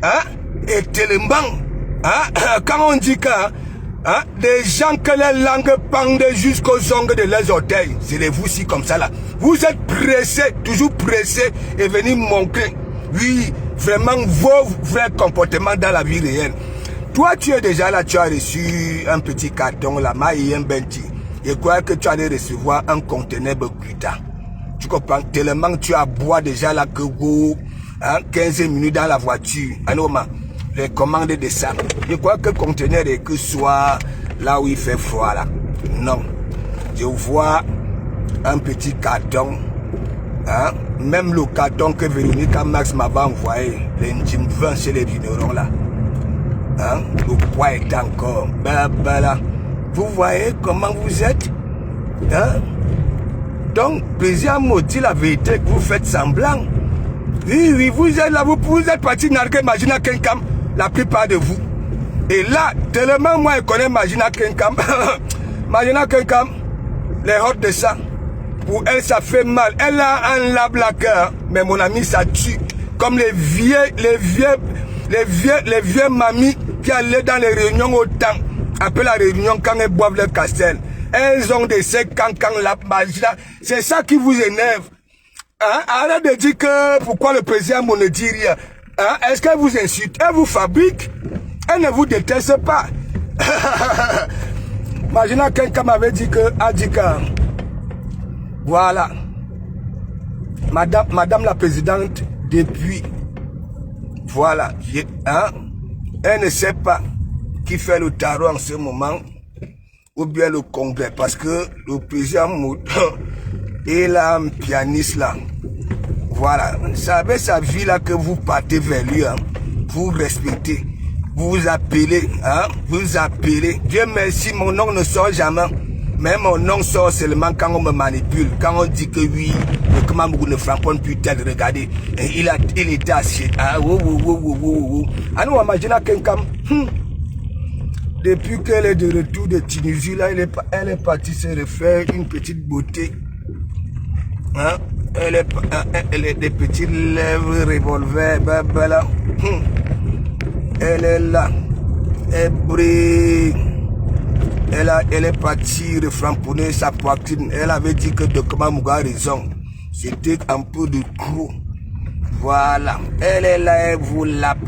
hein, et tellement, hein, quand on dit que, hein, des gens que les langues pendent jusqu'aux ongles de leurs orteils, c'est les vous-ci comme ça là. Vous êtes pressés, toujours pressés, et venir montrer, oui, vraiment vos vrais comportements dans la vie réelle. Toi, tu es déjà là, tu as reçu un petit carton, la maille et un benti. Je crois que tu allais recevoir un conteneur de cuita. Tu comprends? Tellement tu as bois déjà là que vous, hein, 15 minutes dans la voiture. Anoma, les commandes de ça. Je crois que le conteneur est que soit là où il fait froid là. Non. Je vois un petit carton. Hein? Même le carton que Véronique Max m'avait envoyé, les Njim 20 chez les vignerons là. Hein? Le poids est encore. Là. Vous voyez comment vous êtes? Hein? Donc, président me dit la vérité que vous faites semblant. Oui, oui, vous êtes là, vous êtes parti narguer Magina Kenkam, la plupart de vous. Et là, tellement moi je connais Magina Kenkam. Magina Kenkam, les hôtes de ça. Pour elle, ça fait mal. Elle a un lable à cœur, mais mon ami, ça tue. Comme les vieux mamies qui allaient dans les réunions au temps. Après la réunion, quand elles boivent leur castel. Elles ont des secs quand la magie. C'est ça qui vous énerve. Hein? Arrête de dire que pourquoi le président ne dit rien. Hein? Est-ce qu'elle vous insulte? Elle vous fabrique? Elle ne vous déteste pas. Imaginez quelqu'un m'avait dit que Adika. Voilà. Madame la présidente, depuis. Voilà. Hein? Elle ne sait pas qui fait le tarot en ce moment. Ou bien le congrès, parce que le président Mout, il a un pianiste là. Voilà, vous savez sa vie là que vous partez vers lui, hein. Vous respectez, vous vous appelez, hein, vous appelez. Dieu merci, mon nom ne sort jamais, mais mon nom sort seulement quand on me manipule, quand on dit que oui, le Kamamougou ne frapponne plus tel, regardez, il était assis, ah, ah, nous imaginons quelqu'un, depuis qu'elle est de retour de Tunisie, là, elle est partie se refaire une petite beauté. Hein? Elle est des petites lèvres revolver, là. Elle est là. Elle brille. Elle est partie reframponner sa poitrine. Elle avait dit que de Kamamougou a raison. C'était un peu de gros. Voilà. Elle est là, elle vous lappe.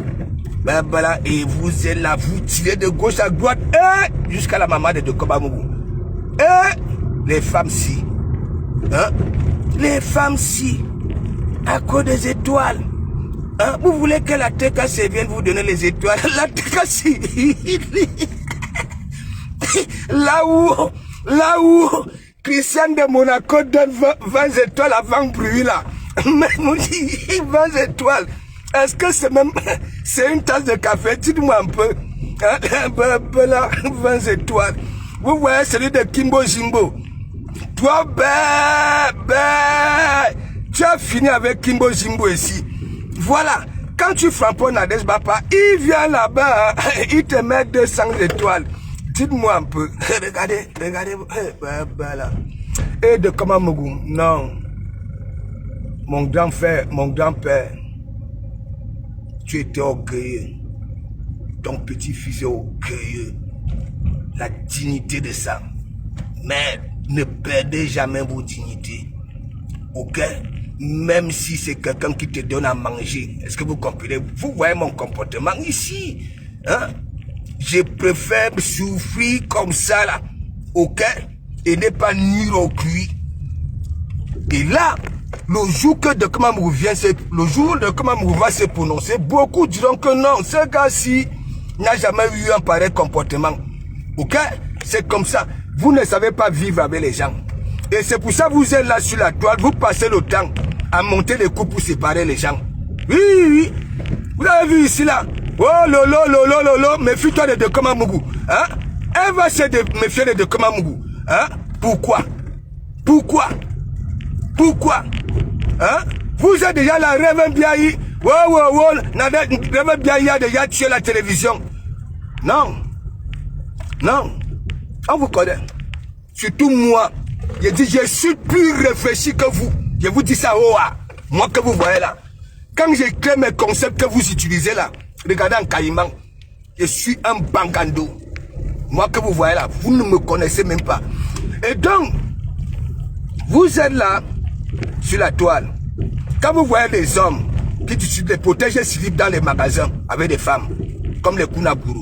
Voilà, et vous êtes là, vous tirez de gauche à droite, jusqu'à la maman de Kamamougou. Les femmes si. Hein? Les femmes si. À cause des étoiles. Hein? Vous voulez que la TKC vienne vous donner les étoiles? La TKC. Là où Christiane de Monaco donne 20 étoiles avant bruit là. Mais moi, 20 étoiles. Est-ce que c'est même, c'est une tasse de café? Dites-moi un peu. Hein? Là, 20 étoiles. Vous voyez celui de Kimbo Jimbo. Toi, tu as fini avec Kimbo Jimbo ici. Voilà. Quand tu frapponnes à Desbapa, il vient là-bas, il te met 200 étoiles. Dites-moi un peu. Regardez. Là. Et de Kamamougou, non. Mon grand-père, tu étais orgueilleux. Ton petit-fils est orgueilleux. La dignité de ça. Mais ne perdez jamais vos dignités. Ok? Même si c'est quelqu'un qui te donne à manger. Est-ce que vous comprenez? Vous voyez mon comportement ici. Hein? Je préfère souffrir comme ça là. Ok? Et ne pas nuire au cuit. Et là, le jour que de Kamamougou vient, le jour de Kamamougou va se prononcer, beaucoup diront que non, ce gars-ci n'a jamais eu un pareil comportement. Ok? C'est comme ça. Vous ne savez pas vivre avec les gens. Et c'est pour ça que vous êtes là sur la toile, vous passez le temps à monter les coups pour séparer les gens. Oui. Vous avez vu ici là? Oh lolo, méfie-toi de Kamamougou. Hein? Elle va se méfier de Kamamougou. Hein? Pourquoi? Hein? Vous êtes déjà la Révérend Biaï. Révérend Biaï a déjà tué la télévision. Non. On vous connaît. Surtout moi. Je dis, je suis plus réfléchi que vous. Je vous dis ça, moi que vous voyez là. Quand j'écris mes concepts que vous utilisez là, Regardez en Caïman. Je suis un bangando. Moi que vous voyez là, vous ne me connaissez même pas. Et donc, vous êtes là, sur la toile. Quand vous voyez des hommes qui utilisent des protèges civils dans les magasins avec des femmes, comme les Kunaburu,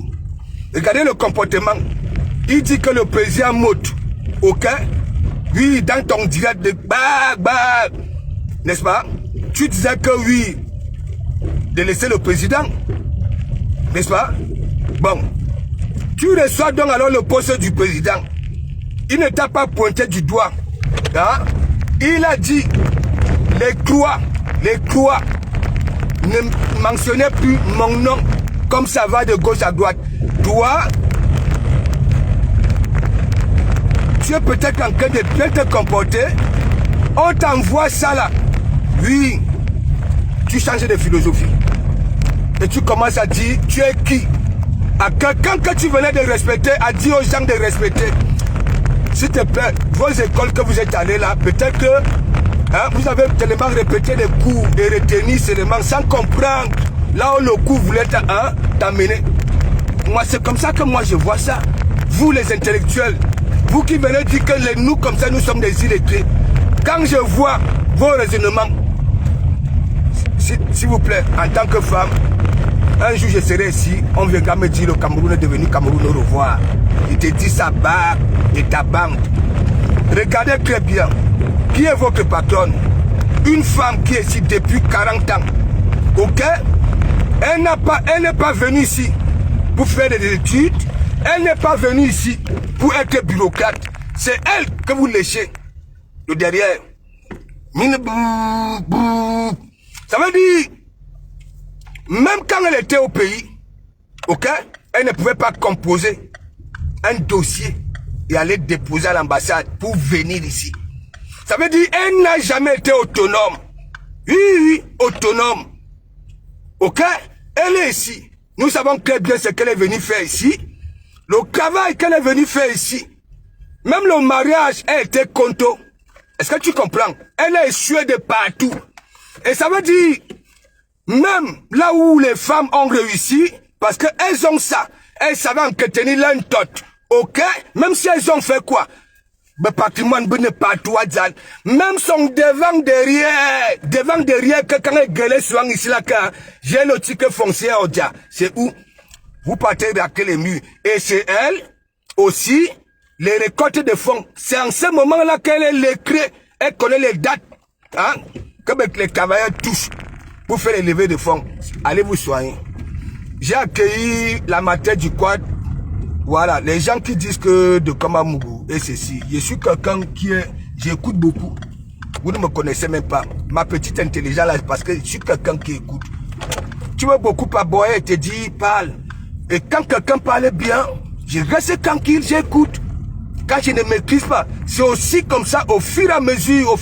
regardez le comportement. Il dit que le président monte. Ok? Oui, dans ton direct de n'est-ce pas? Tu disais que oui, de laisser le président. N'est-ce pas? Bon. Tu reçois donc alors le poste du président. Il ne t'a pas pointé du doigt. Hein? Il a dit, les croix, ne mentionnez plus mon nom, comme ça va de gauche à droite. Toi, tu es peut-être en train de bien te comporter. On t'envoie ça là. Oui, tu changes de philosophie. Et tu commences à dire, tu es qui? À quelqu'un que tu venais de respecter, à dire aux gens de respecter. S'il te plaît, vos écoles que vous êtes allés là, peut-être que vous avez tellement répété les cours et retenu seulement sans comprendre là où le cours voulait t'amener. Moi, c'est comme ça que moi je vois ça. Vous les intellectuels, vous qui venez dire que nous comme ça, nous sommes des illettrés. Quand je vois vos raisonnements, s'il vous plaît, en tant que femme, un jour je serai ici, on viendra me dire le Cameroun est devenu Cameroun, au revoir. Il te dit sa barre et ta bande. Regardez très bien, qui est votre patronne? Une femme qui est ici depuis 40 ans. Ok? Elle n'est pas venue ici pour faire des études. Elle n'est pas venue ici pour être bureaucrate. C'est elle que vous léchez de derrière. Ça veut dire, même quand elle était au pays, ok, elle ne pouvait pas composer un dossier et aller déposer à l'ambassade pour venir ici. Ça veut dire, elle n'a jamais été autonome. Oui, autonome. Ok, elle est ici. Nous savons très bien ce qu'elle est venue faire ici. Le travail qu'elle est venue faire ici. Même le mariage, elle était conto. Est-ce que tu comprends? Elle est échouée de partout. Et ça veut dire, même là où les femmes ont réussi, parce qu'elles ont ça, elles savaient entretenir leur tot. Ok? Même si elles ont fait quoi? Le patrimoine n'est pas tout. Même son devant derrière, que quand elles gueulaient souvent ici là, j'ai le ticket foncier au dia. C'est où? Vous partez raquer les murs. Et c'est elle aussi, les récoltes de fonds. C'est en ce moment-là qu'elle les crée. Elle connaît les dates. Hein? Comme les cavaliers touchent pour faire les levées de fonds. Allez vous soigner. J'ai accueilli la matière du quad. Voilà, les gens qui disent que de Kamamougou et ceci. Je suis quelqu'un qui est... J'écoute beaucoup. Vous ne me connaissez même pas. Ma petite intelligence là, parce que je suis quelqu'un qui écoute. Tu veux beaucoup aboyer et te dire, parle. Et quand quelqu'un parle bien, je reste tranquille, j'écoute. Quand je ne maîtrise pas, c'est aussi comme ça, au fur et à mesure,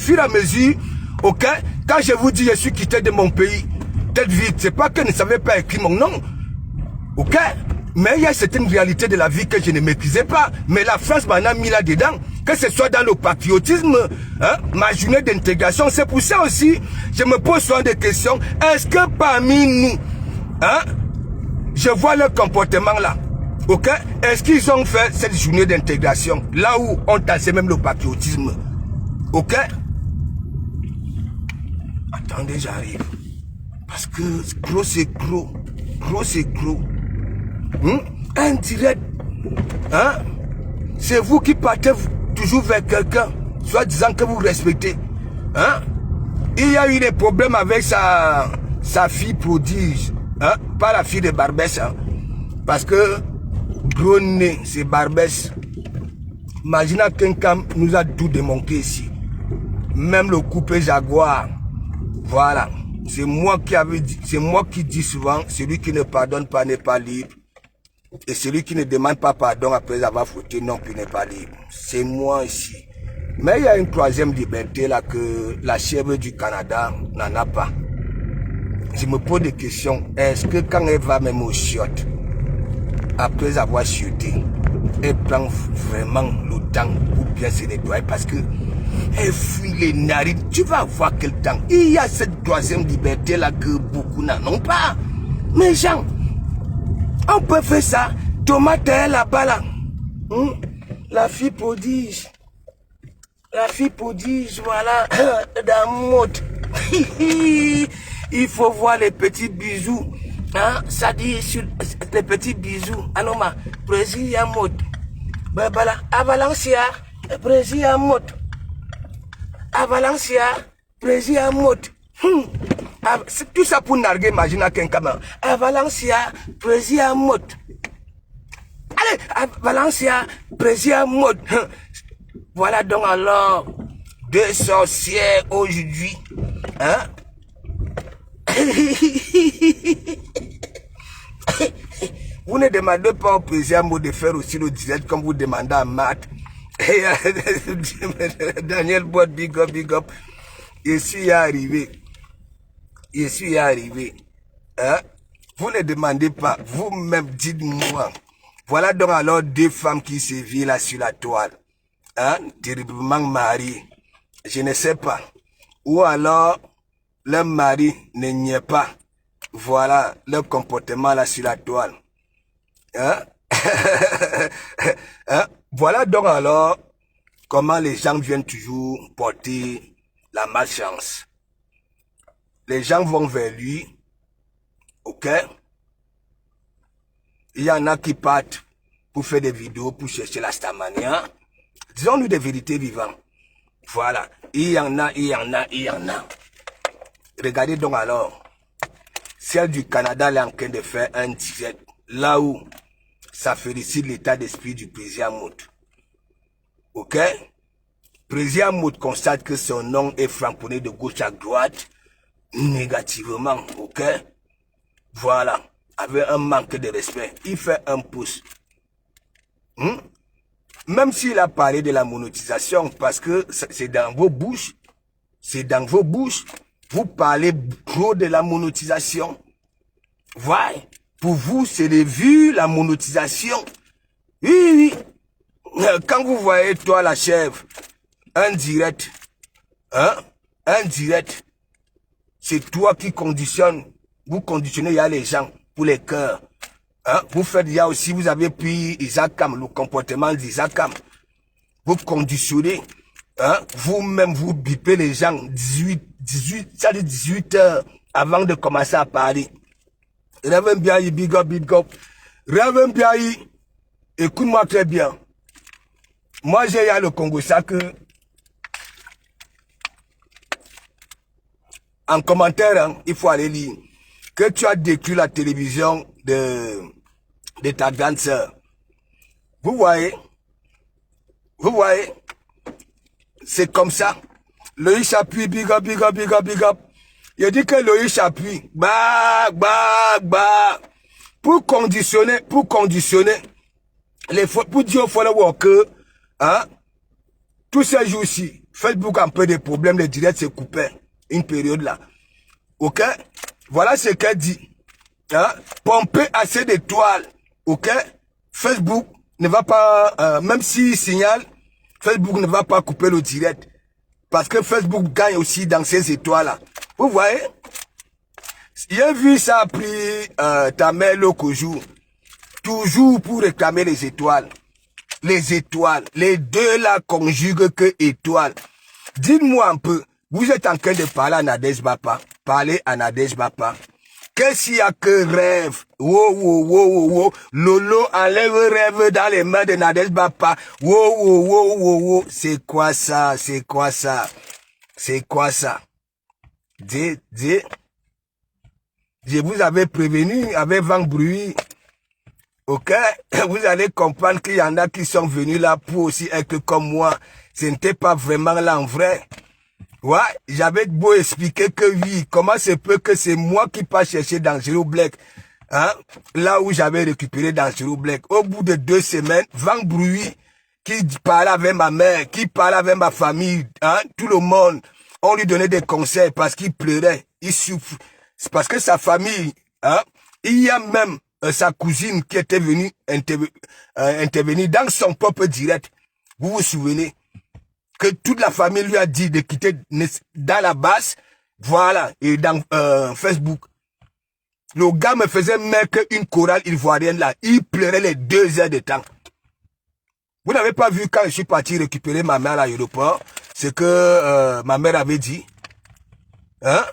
ok? Quand je vous dis, je suis quitté de mon pays, tête vite, c'est pas que je ne savais pas écrire mon nom, ok? Mais il y a certaines réalités de la vie que je ne maîtrisais pas. Mais la France m'en a mis là-dedans. Que ce soit dans le patriotisme, hein, ma journée d'intégration, c'est pour ça aussi, je me pose souvent des questions. Est-ce que parmi nous, hein, je vois leur comportement là, ok? Est-ce qu'ils ont fait cette journée d'intégration, là où on tassait même le patriotisme, ok? Attendez, j'arrive. Parce que gros c'est gros. Gros c'est gros. Indirect. Hein? C'est vous qui partez toujours vers quelqu'un, soit disant que vous respectez. Hein? Il y a eu des problèmes avec sa fille prodige. Hein? Pas la fille de Barbès. Hein? Parce que gros nez, c'est Barbès. Imaginez qu'un nous a tout démonté ici. Même le coupé Jaguar. Voilà. C'est moi qui dis souvent, celui qui ne pardonne pas n'est pas libre. Et celui qui ne demande pas pardon après avoir fauté non plus n'est pas libre. C'est moi ici. Mais il y a une troisième liberté là que la chèvre du Canada n'en a pas. Je me pose des questions. Est-ce que quand elle va même au chiottes, après avoir chioté, elle prend vraiment le temps pour bien se nettoyer parce que elle fuit les narines. Tu vas voir quel temps. Il y a cette troisième liberté là que beaucoup n'en ont pas. Mais gens, On peut faire ça. Tomate est là-bas là. La fille prodige. La fille prodige, voilà. Dans mode. Il faut voir les petits bisous. Hein? Ça dit sur les petits bisous. Anoma, Brésil à mode. Voilà. À Valencia, Brésil à mode. À Valencia, Brésil à mode. C'est tout ça pour narguer, imagine à quelqu'un. À Valencia, Brésil à mode. Allez, à Valencia, Brésil à mode. Voilà donc alors, deux sorcières aujourd'hui. Hein? Vous ne demandez pas au président de faire aussi le direct comme vous demandez à Matt. Daniel Bott, big up, big up. Je suis arrivé. Je suis arrivé. Hein? Vous ne demandez pas, vous-même dites-moi. Voilà donc alors deux femmes qui se vivent là sur la toile. Hein? Terriblement mariées. Je ne sais pas. Ou alors, leur mari ne nie pas. Voilà leur comportement là sur la toile. Hein? Hein? Voilà donc alors comment les gens viennent toujours porter la malchance. Les gens vont vers lui, ok? Il y en a qui partent pour faire des vidéos, pour chercher la stamania. Disons-nous des vérités vivantes. Voilà. Il y en a, il y en a, il y en a. Regardez donc alors. Celle du Canada est en train de faire un direct. Là où ça félicite l'état d'esprit du président Mout. Ok? Président Mout constate que son nom est framponné de gauche à droite. Négativement. Ok? Voilà. Avec un manque de respect. Il fait un pouce. Même s'il a parlé de la monétisation, parce que c'est dans vos bouches, c'est dans vos bouches, vous parlez trop de la monétisation. Voilà. Pour vous, c'est de vues, la monétisation. Oui, oui. Quand vous voyez, toi, la chèvre, un direct, hein, un direct, c'est toi qui conditionne, vous conditionnez, il y a les gens, pour les cœurs. Hein? Vous faites, il y a aussi, vous avez pris Isakam, le comportement d'Isakam. Vous conditionnez, hein? Vous-même, vous bipez les gens 18 heures avant de commencer à parler. Reven Biaï, big up, big up. Reven Biaï, écoute-moi très bien. Moi, j'ai à le Congo, ça que, en commentaire, hein, il faut aller lire, que tu as détruit la télévision de ta grande sœur. Vous voyez, c'est comme ça. Loïc Chapuis, big up, big up, big up, big up. Il dit que Loïc Chapuis, pour conditionner, pour dire aux followers que, hein, tous ces jours-ci, Facebook a un peu de problèmes, les directs se coupaient, une période là. Ok? Voilà ce qu'elle dit. Hein? Pomper assez d'étoiles. Ok? Facebook ne va pas, même s'il signale, Facebook ne va pas couper le direct. Parce que Facebook gagne aussi dans ces étoiles-là. Vous voyez? J'ai vu ça a pris ta mère l'autre jour. Toujours pour réclamer les étoiles. Les étoiles. Les deux là conjuguent que étoiles. Dites-moi un peu. Vous êtes en train de parler à Nadège Bapa. Parlez à Nadège Bapa. Qu'est-ce qu'il y a que rêve? Wow. Lolo enlève rêve dans les mains de Nadège Bapa. Wow. C'est quoi ça? C'est quoi ça? C'est quoi ça? Je vous avais prévenu avec vent bruit. Ok? Vous allez comprendre qu'il y en a qui sont venus là pour aussi être comme moi. Ce n'était pas vraiment là en vrai. Ouais, j'avais beau expliquer que oui, comment se peut que c'est moi qui passe chercher Dangereux Black, hein, là où j'avais récupéré Dangereux Black. Au bout de 2 semaines, vent bruit, qui parlait avec ma mère, qui parlait avec ma famille, hein, tout le monde, on lui donnait des conseils parce qu'il pleurait, il souffre. C'est parce que sa famille, hein, il y a même sa cousine qui était venue intervenir dans son propre direct. Vous vous souvenez? Que toute la famille lui a dit de quitter dans la base, voilà, et dans Facebook. Le gars me faisait mettre une chorale ivoirienne là. Il pleurait les 2 heures de temps. Vous n'avez pas vu quand je suis parti récupérer ma mère à l'aéroport, ce que ma mère avait dit. Hein?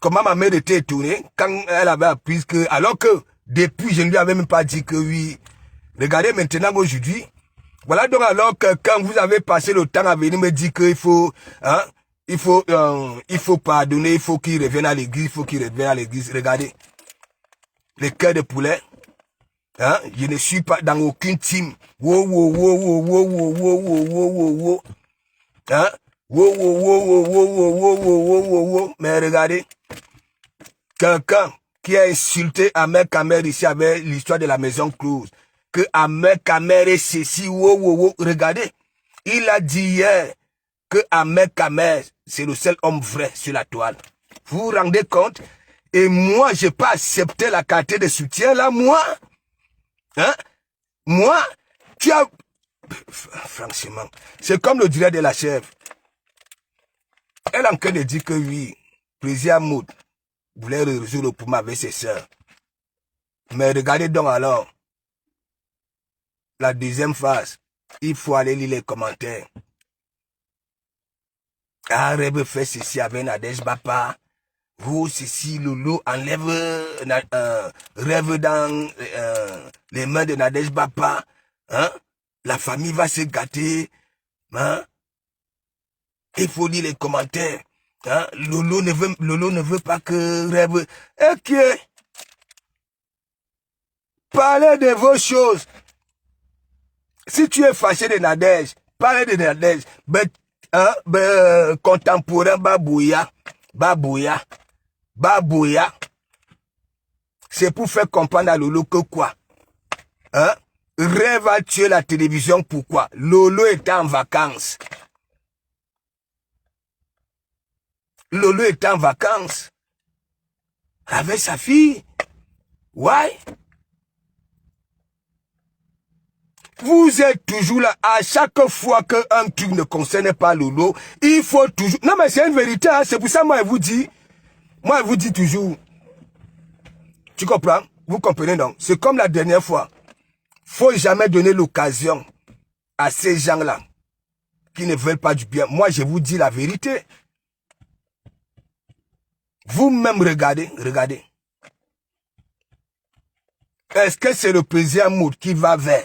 Comment ma mère était étonnée quand elle avait appris que, alors que depuis je ne lui avais même pas dit que oui. Regardez maintenant aujourd'hui. Voilà donc alors que quand vous avez passé le temps à venir me dire qu'il faut, hein, il faut pardonner, il faut qu'il revienne à l'église, il faut qu'il revienne à l'église. Regardez. Les cœurs de poulet. Hein? Je ne suis pas dans aucune team. Wow, wow, wow, wow, wow, wow, wow, wow, wow, wow. Hein? Wow, wow, wow, wow, wow, wow, wow, wow, wow, wow. Mais regardez. Quelqu'un qui a insulté Ahmed Kamer ici avec l'histoire de la maison close. Que Ahmed Kamer est ceci, wow, wow, wow. Regardez. Il a dit hier que Ahmed Kamer, c'est le seul homme vrai sur la toile. Vous vous rendez compte? Et moi, je n'ai pas accepté la carte de soutien là, moi. Hein? Moi, tu as... Franchement, c'est comme le dirait de la chèvre. Elle a en train de dire que oui, président Moud voulait résoudre le problème avec ses sœurs. Mais regardez donc alors, la deuxième phase, il faut aller lire les commentaires. Ah, Rêve fait ceci avec Nadège Bapa. Vous, ceci, Lolo enlève Rêve dans les mains de Nadège Bapa. Hein? La famille va se gâter. Hein? Il faut lire les commentaires. Hein? Lolo ne veut pas que Rêve... Ok. Parlez de vos choses. Si tu es fâché de Nadège, parlez de Nadège. Contemporain Babouya. C'est pour faire comprendre à Lolo que quoi? Hein? Rêve a tué la télévision, pourquoi? Lolo était en vacances. Lolo était en vacances. Avec sa fille. Ouais. Vous êtes toujours là. À chaque fois qu'un truc ne concerne pas Lolo, il faut toujours... Non mais c'est une vérité, hein? C'est pour ça moi je vous dis. Moi je vous dis toujours. Tu comprends? Vous comprenez donc? C'est comme la dernière fois. Faut jamais donner l'occasion à ces gens-là qui ne veulent pas du bien. Moi, je vous dis la vérité. Vous-même, regardez. Est-ce que c'est le président Moud qui va vers?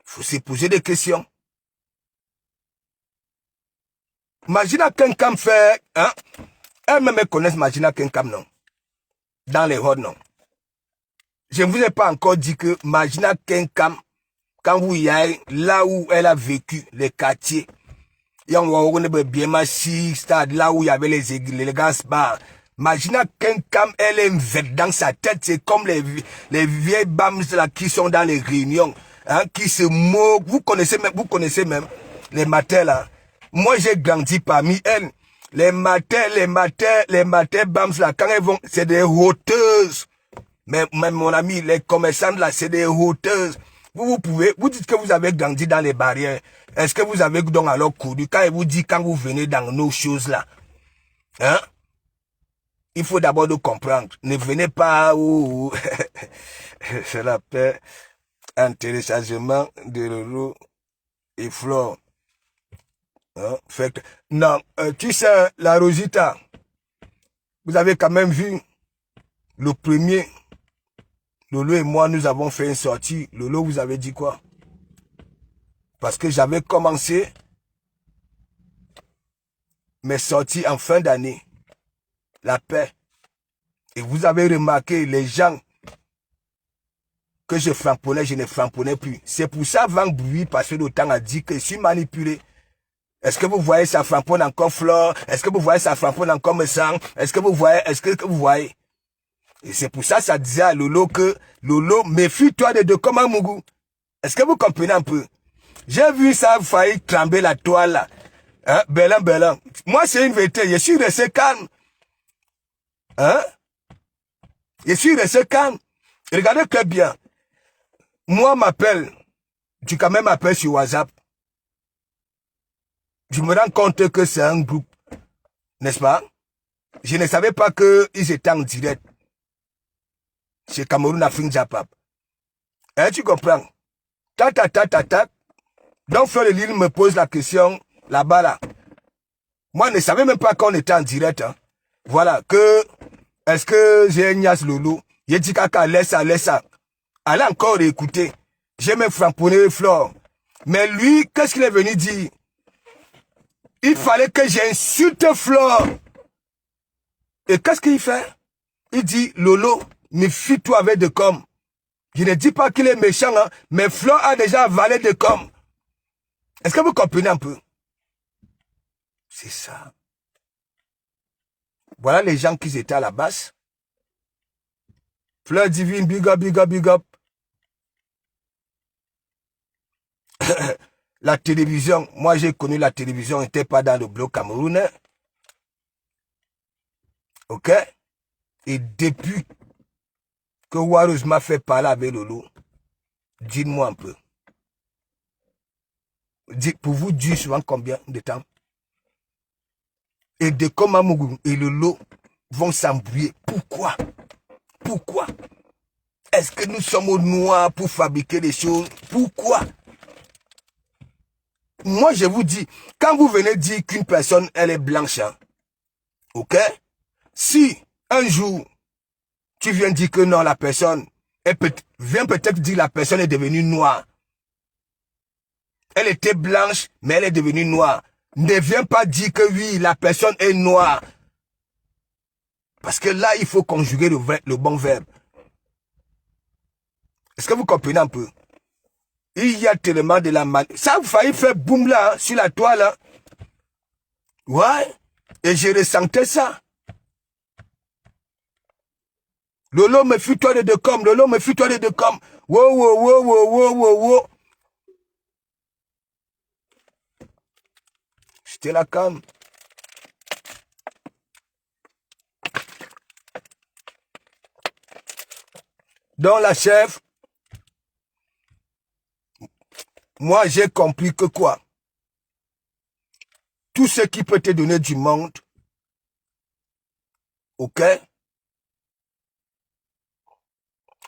Faut se poser des questions. Magina Kenkam fait, hein? Elles-mêmes connaissent Magina Kenkam, non? Dans les hordes, non? Je ne vous ai pas encore dit que Magina Kenkam, quand vous y allez, là où elle a vécu, les quartiers, là où il y avait les églises, les grands bars, Magina Kenkam, elle est verte dans sa tête, c'est comme les vieilles bams là qui sont dans les réunions, hein, qui se moquent. Vous connaissez même les matins là. Moi j'ai grandi parmi elles. Les matins bams là, quand elles vont, c'est des hauteuses. Mais même mon ami, les commerçants là, c'est des hauteuses. Vous dites que vous avez grandi dans les barrières. Est-ce que vous avez donc alors couru? Quand il vous dit, quand vous venez dans nos choses là, hein? Il faut d'abord de comprendre. Ne venez pas où c'est la paix, un téléchargement de l'euro et flore. Hein? Non, tu sais, la Rosita, vous avez quand même vu le premier. Lolo et moi, nous avons fait une sortie. Lolo, vous avez dit quoi? Parce que j'avais commencé mes sorties en fin d'année. La paix. Et vous avez remarqué, les gens que je frapponnais, je ne frapponnais plus. C'est pour ça, Van Bruy, parce que le temps a dit que je suis manipulé. Est-ce que vous voyez ça frapponne encore Flore? Est-ce que vous voyez ça frapponne encore Messang? Est-ce que vous voyez? Et c'est pour ça, ça disait à Lolo que, Lolo, méfie-toi de Dokoma Mougou. Est-ce que vous comprenez un peu? J'ai vu ça, failli trembler la toile là. Hein? Belin. Moi, c'est une vérité. Je suis resté calme. Hein? Je suis resté calme. Regardez très bien. Moi, m'appelle. Tu quand même m'appelles sur WhatsApp. Je me rends compte que c'est un groupe. N'est-ce pas? Je ne savais pas qu'ils étaient en direct. Chez Cameroun Afrique Japap. Hein, tu comprends? Ta. Donc, Fleur de Lille me pose la question là-bas, là. Moi, je ne savais même pas qu'on était en direct. Hein. Voilà, est-ce que j'ai Ignace Lolo? J'ai dit caca, laisse ça. Allez encore écouter. J'ai même framponné Flore. Mais lui, qu'est-ce qu'il est venu dire? Il fallait que j'insulte Flore. Et qu'est-ce qu'il fait? Il dit, Lolo, méfie-toi avec de com. Je ne dis pas qu'il est méchant, hein, mais Flore a déjà avalé de com. Est-ce que vous comprenez un peu? C'est ça. Voilà les gens qui étaient à la base. Fleur divine, big up. La télévision, moi j'ai connu la télévision, n'était pas dans le bloc camerounais. Ok? Et depuis que Warus m'a fait parler avec Lolo, dites-moi un peu. Pour vous dire souvent combien de temps? Et de comment Mougou et Lolo vont s'embrouiller. Pourquoi? Est-ce que nous sommes au noir pour fabriquer des choses? Pourquoi? Moi, je vous dis, quand vous venez dire qu'une personne, elle est blanche, hein, ok? Si, un jour, tu viens dire que non, la personne, vient peut-être dire la personne est devenue noire. Elle était blanche, mais elle est devenue noire. Ne viens pas dire que oui, la personne est noire. Parce que là, il faut conjuguer le bon verbe. Est-ce que vous comprenez un peu? Il y a tellement de la mal. Ça a failli faire boum là, hein, sur la toile. Hein. Ouais. Et je ressentais ça. Lolo, méfie-toi de com. Lolo, méfie-toi de com. Wow. J'étais là calme. Dans la chef, moi j'ai compris que quoi? Tout ce qui peut te donner du monde, ok?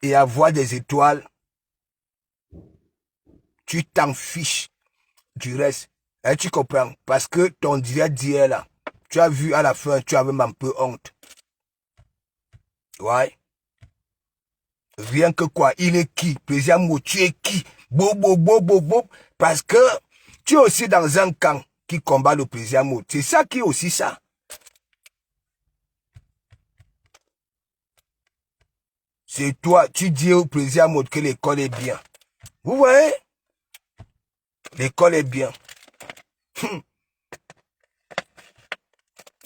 Et avoir des étoiles, tu t'en fiches du reste. Et tu comprends? Parce que ton direct d'hier là, tu as vu à la fin, tu avais même un peu honte. Ouais. Rien que quoi, il est qui? Président, tu es qui? Bo. Parce que tu es aussi dans un camp qui combat le président. C'est ça qui est aussi ça. C'est toi, tu dis au président que l'école est bien. Vous voyez? L'école est bien.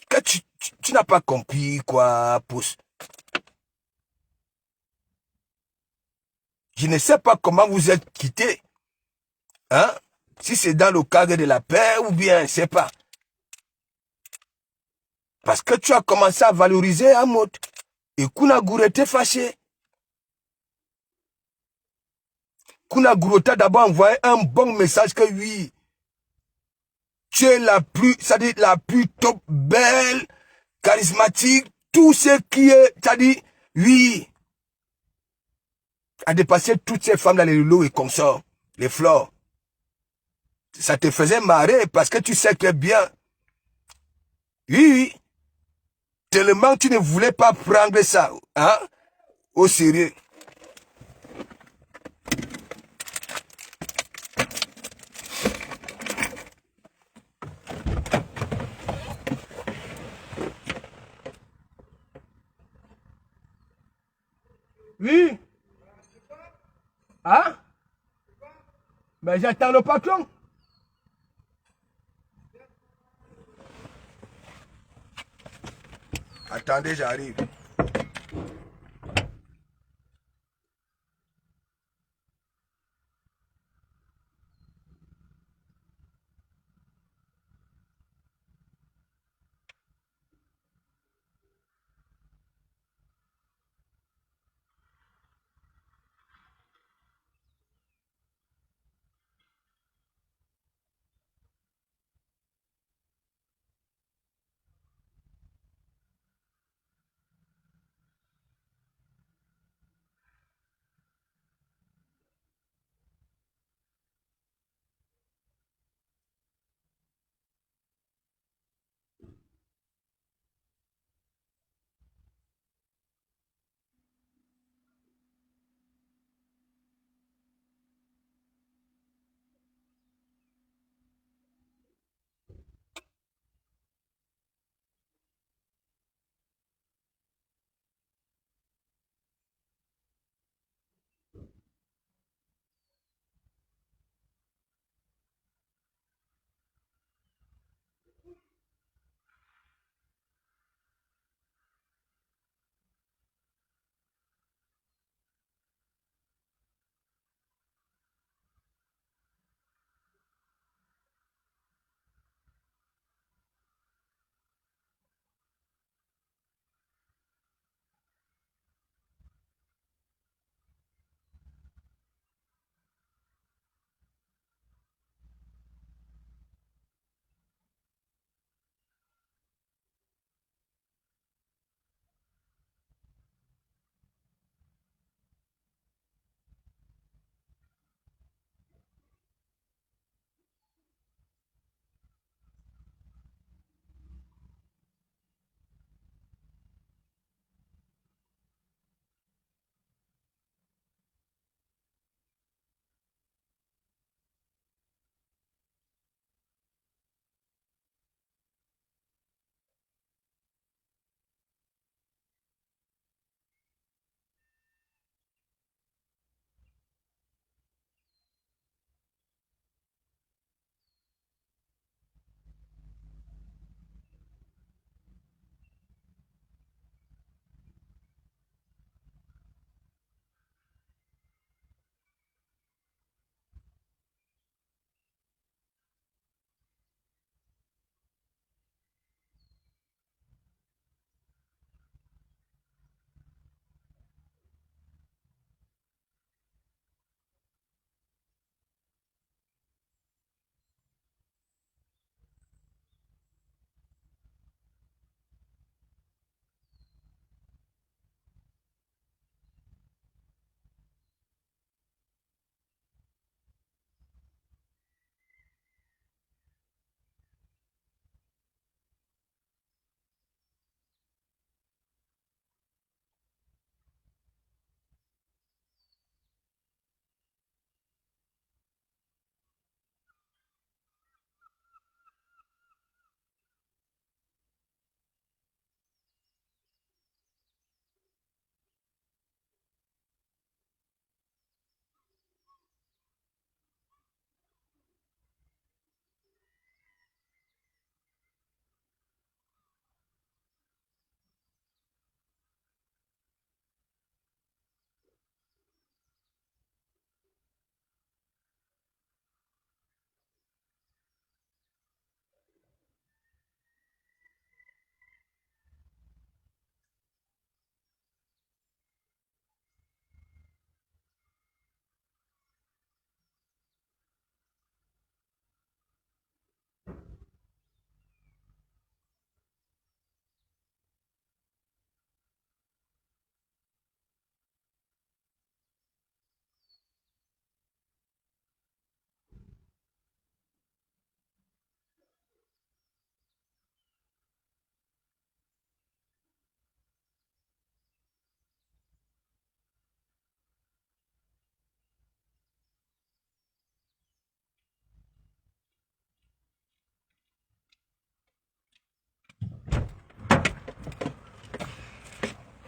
Que tu n'as pas compris quoi, pouce. Je ne sais pas comment vous êtes quittés. Hein? Si c'est dans le cadre de la paix ou bien, je ne sais pas. Parce que tu as commencé à valoriser Amot. Et Kounagour était fâché. Kounagour t'a d'abord envoyé un bon message que oui, tu es la plus, c'est-à-dire la plus top, belle, charismatique, tout ce qui est, c'est-à-dire, oui, a dépassé toutes ces femmes là, les lots et consorts, les flores. Ça te faisait marrer parce que tu sais que bien, oui, tellement tu ne voulais pas prendre ça, hein, au sérieux. Oui. Hein? Mais j'attends le patron. Attendez, j'arrive.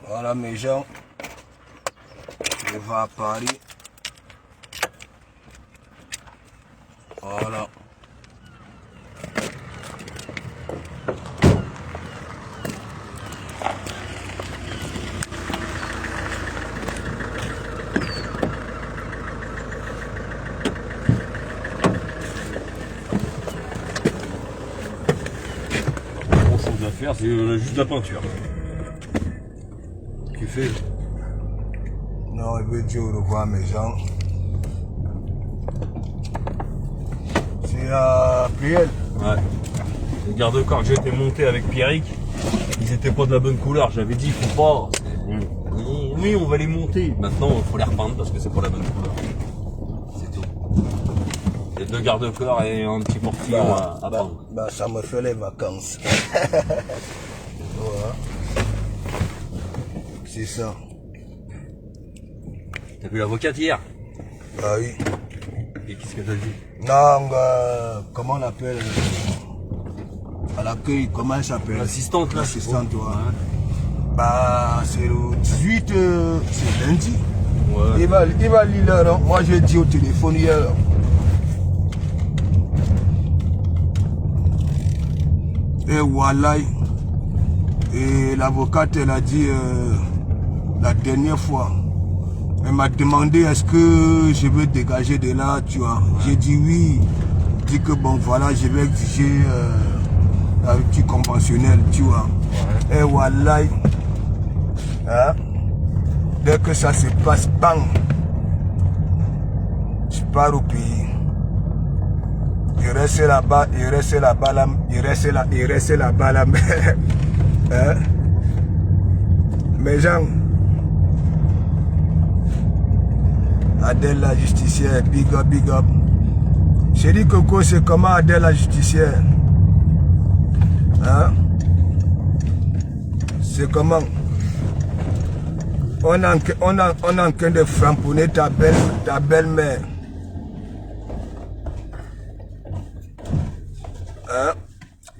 Voilà mes gens. Je vais à Paris. Voilà. À faire, c'est juste la peinture. Tu fais. Non, je veux dire au revoir mes gens. C'est à Priel. Ouais. Les garde-corps que j'ai été monté avec Pierrick, ils étaient pas de la bonne couleur. J'avais dit, faut pas. Oui, on va les monter. Maintenant, il faut les repeindre parce que c'est pas la bonne couleur. C'est tout. Les 2 garde-corps et un petit portillon à peindre. Bah, ça me fait les vacances. Voilà. C'est ça. T'as vu l'avocate hier? Ah oui. Et qu'est-ce que t'as dit? Non, comment on appelle à l'accueil, comment elle s'appelle? L'assistante, là. L'assistante, ouais. Bah, c'est le 18, c'est lundi. Ouais. Il va lire l'heure, hein. Moi j'ai dit au téléphone hier. Et voilà. Et l'avocate, elle a dit la dernière fois, elle m'a demandé est-ce que je veux dégager de là, tu vois. J'ai dit oui. Dit que bon voilà, je vais exiger la rupture conventionnelle, tu vois. Ouais. Et voilà. Hein? Dès que ça se passe, bang, je pars au pays. Il reste là-bas, il reste là-bas, il reste là-bas, là. Hein? Mes gens, Adèle la justicière, big up, big up. Chérie Coco, c'est comment Adèle la justicière? Hein? C'est comment? On a en train de framponner ta belle-mère. Hein?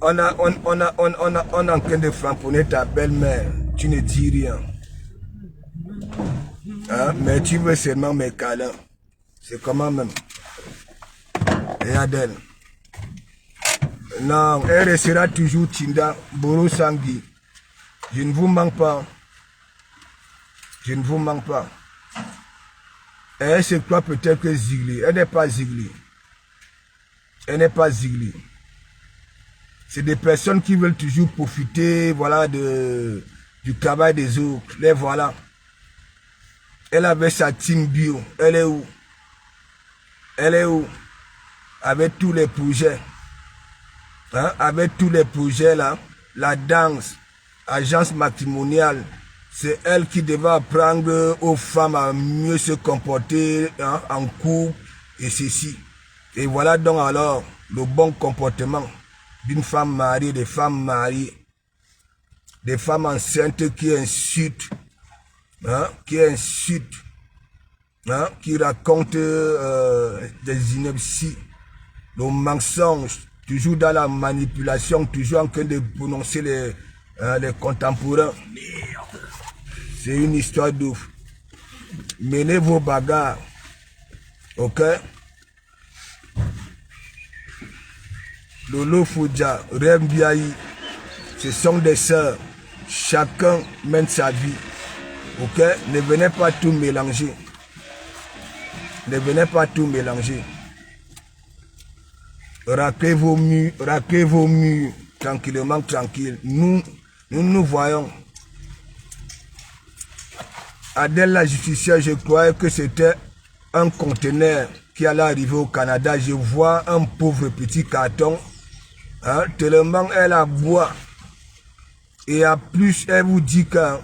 On a en train de framponner ta belle-mère. Tu ne dis rien. Hein? Mais tu veux seulement mes câlins. C'est comment même? Et Adèle. Non, elle restera toujours Tinda, Boro Sangui. Je ne vous manque pas. Je ne vous manque pas. Elle se croit peut-être que Zigli. Elle n'est pas Zigli. Elle n'est pas Zigli. C'est des personnes qui veulent toujours profiter, voilà, du travail des autres. Les voilà. Elle avait sa team bio. Elle est où? Elle est où? Avec tous les projets. Hein? Avec tous les projets là. La danse, agence matrimoniale. C'est elle qui devait apprendre aux femmes à mieux se comporter, hein, en couple et ceci. Et voilà donc alors le bon comportement d'une femme mariée, des femmes mariées, des femmes enceintes qui insultent, hein, hein, qui racontent des inepties, le mensonge, toujours dans la manipulation, toujours en train de prononcer les contemporains. Merde. C'est une histoire d'ouf. Menez vos bagarres. Ok? Lolo Foudia, Rem Biaï, ce sont des sœurs. Chacun mène sa vie. Ok? Ne venez pas tout mélanger. Ne venez pas tout mélanger. Raclez vos murs, tranquillement, tranquille. Nous voyons. Adèle la justicière, je croyais que c'était un conteneur qui allait arriver au Canada. Je vois un pauvre petit carton. Hein, tellement elle a boit. Et en plus, elle vous dit que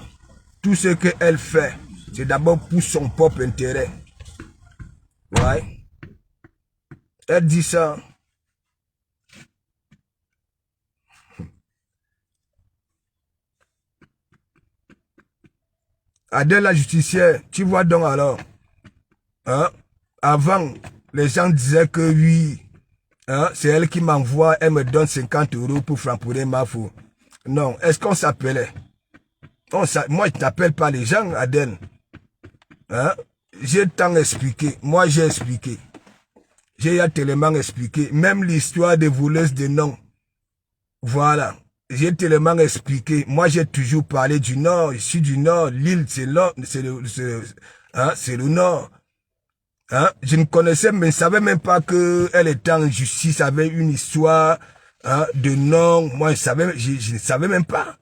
tout ce qu'elle fait, c'est d'abord pour son propre intérêt. Ouais. Elle dit ça. Adèle la justicière, tu vois donc alors, hein, avant, les gens disaient que oui, hein, c'est elle qui m'envoie, elle me donne 50 € pour framponner ma fou. Non, est-ce qu'on s'appelait? Moi, je n'appelle pas les gens, Adèle. Hein? J'ai tant expliqué. Moi, j'ai expliqué. J'ai tellement expliqué. Même l'histoire des voleuses de noms. Voilà. J'ai tellement expliqué. Moi, j'ai toujours parlé du Nord. Je suis du Nord. L'île, c'est le Nord. Hein? Je ne connaissais, mais je ne savais même pas qu'elle était en justice avec une histoire de nom. Moi, je ne savais même pas.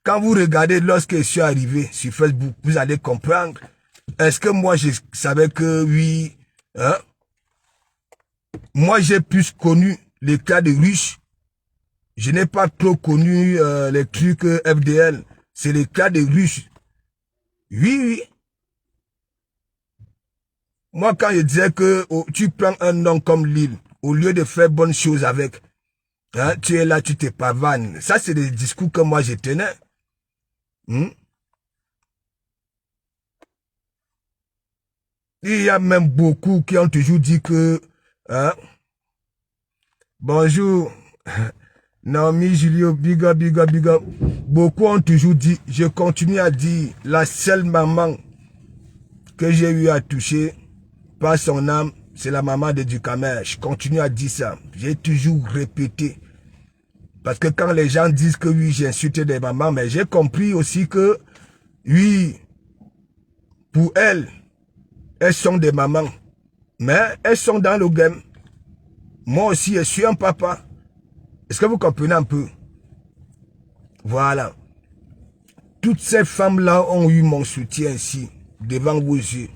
Quand vous regardez, lorsque je suis arrivé sur Facebook, vous allez comprendre. Est-ce que moi, je savais que oui, hein? Moi, j'ai plus connu les cas de riches. Je n'ai pas trop connu les trucs FDL. C'est les cas de riches. Oui, oui. Moi, quand je disais que tu prends un nom comme Lille, au lieu de faire bonnes choses avec, hein, tu es là, tu te pavanes. Ça, c'est des discours que moi, je tenais. Il y a même beaucoup qui ont toujours dit que... Hein, bonjour, Naomi, Julio, big up, big up, big up. Beaucoup ont toujours dit, je continue à dire, la seule maman que j'ai eu à toucher par son âme, c'est la maman de Ducamer. Je continue à dire ça. J'ai toujours répété. Parce que quand les gens disent que oui, j'ai insulté des mamans, mais j'ai compris aussi que, oui, pour elles sont des mamans. Mais elles sont dans le game. Moi aussi, je suis un papa. Est-ce que vous comprenez un peu? Voilà. Toutes ces femmes-là ont eu mon soutien ici, devant vos yeux.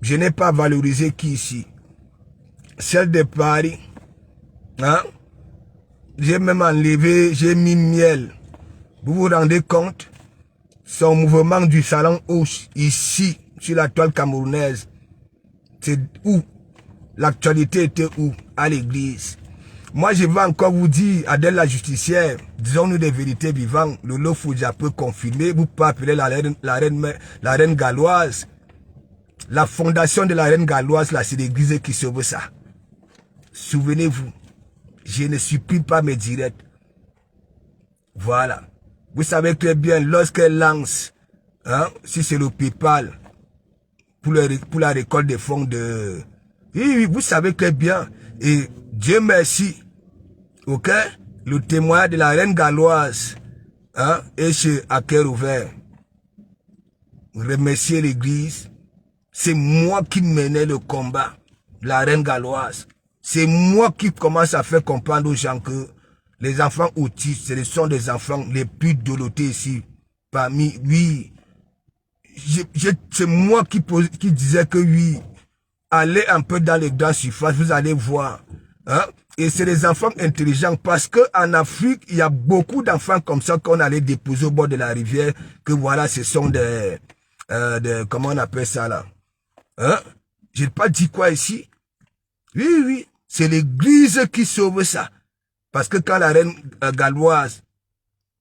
Je n'ai pas valorisé qui ici? Celle de Paris. Hein? J'ai même enlevé, j'ai mis miel. Vous vous rendez compte? Son mouvement du salon Hoche, ici, sur la toile camerounaise. C'est où? L'actualité était où? À l'église. Moi, je vais encore vous dire, Adèle la justicière, disons-nous des vérités vivantes. Lolo Foudia peut confirmer, vous pouvez appeler la reine galloise. La fondation de la reine galloise, là, c'est l'église qui sauve ça. Souvenez-vous, je ne supprime pas mes directs. Voilà. Vous savez très bien, lorsqu'elle lance, hein, si c'est le PayPal, pour la récolte des fonds de... Oui, vous savez très bien. Et Dieu merci, ok, le témoignage de la reine galloise, hein, est chez à cœur ouvert. Remercier l'église. C'est moi qui menais le combat, la reine galloise. C'est moi qui commence à faire comprendre aux gens que les enfants autistes, ce sont des enfants les plus dolotés ici. Parmi, oui, c'est moi qui disais que oui, allez un peu dans les grandes surfaces, vous allez voir. Hein? Et c'est des enfants intelligents parce que en Afrique, il y a beaucoup d'enfants comme ça qu'on allait déposer au bord de la rivière, que voilà, ce sont des comment on appelle ça là? Hein? J'ai pas dit quoi ici? Oui, oui, c'est l'église qui sauve ça. Parce que quand la reine galloise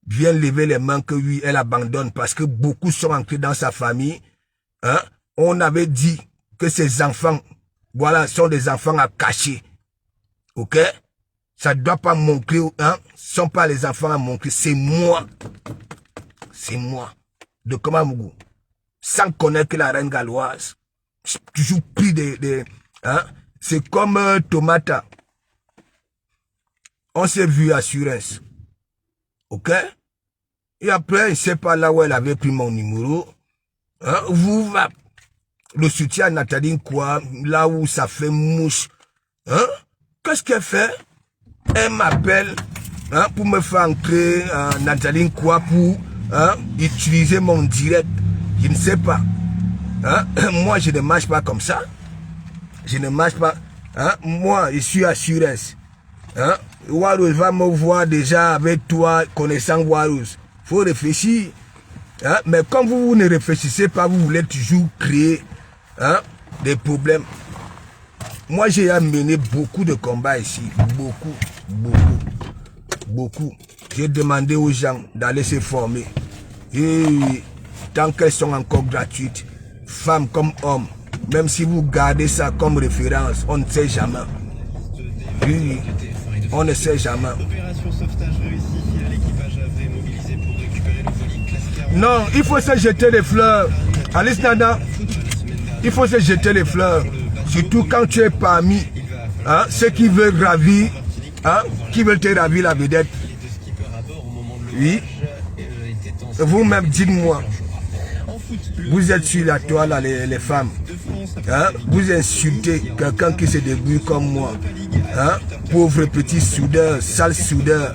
vient lever les mains que oui, elle abandonne parce que beaucoup sont entrés dans sa famille, hein? On avait dit que ces enfants, voilà, sont des enfants à cacher. Ok? Ça ne doit pas montrer, hein? Ce ne sont pas les enfants à montrer, c'est moi. C'est moi. De Komamougou. Sans connaître que la reine galloise. J'ai toujours pris hein? C'est comme Tomata. On s'est vu à Surens. Ok? Et après, je ne sais pas là où elle avait pris mon numéro. Hein? Vous va. Le soutien à Nathalie quoi, là où ça fait mouche. Hein? Qu'est-ce qu'elle fait? Elle m'appelle, hein, pour me faire entrer Nathalie quoi pour, hein, utiliser mon direct. Je ne sais pas. Hein? Moi, je ne marche pas comme ça. Je ne marche pas. Hein? Moi, je suis assurance. Hein? Warus va me voir déjà avec toi, connaissant Warus. Il faut réfléchir. Hein? Mais comme vous ne réfléchissez pas, vous voulez toujours créer, hein, des problèmes. Moi, j'ai amené beaucoup de combats ici. Beaucoup, beaucoup, beaucoup. J'ai demandé aux gens d'aller se former. Et tant qu'elles sont encore gratuites, femmes comme hommes, même si vous gardez ça comme référence, on ne sait jamais. Oui, on ne sait jamais. Opération sauvetage réussie. L'équipage avait mobilisé pour récupérer le colis classe 40. Non, il faut se jeter les fleurs. Alice Nana, il faut se jeter les fleurs. Surtout quand tu es parmi ceux qui veulent ravir, qui veulent te ravir la vedette. Oui. Vous-même, dites-moi. Vous êtes sur la toile, là, les femmes. Vous insultez quelqu'un qui se débrouille comme moi. Pauvre petit soudeur, sale soudeur.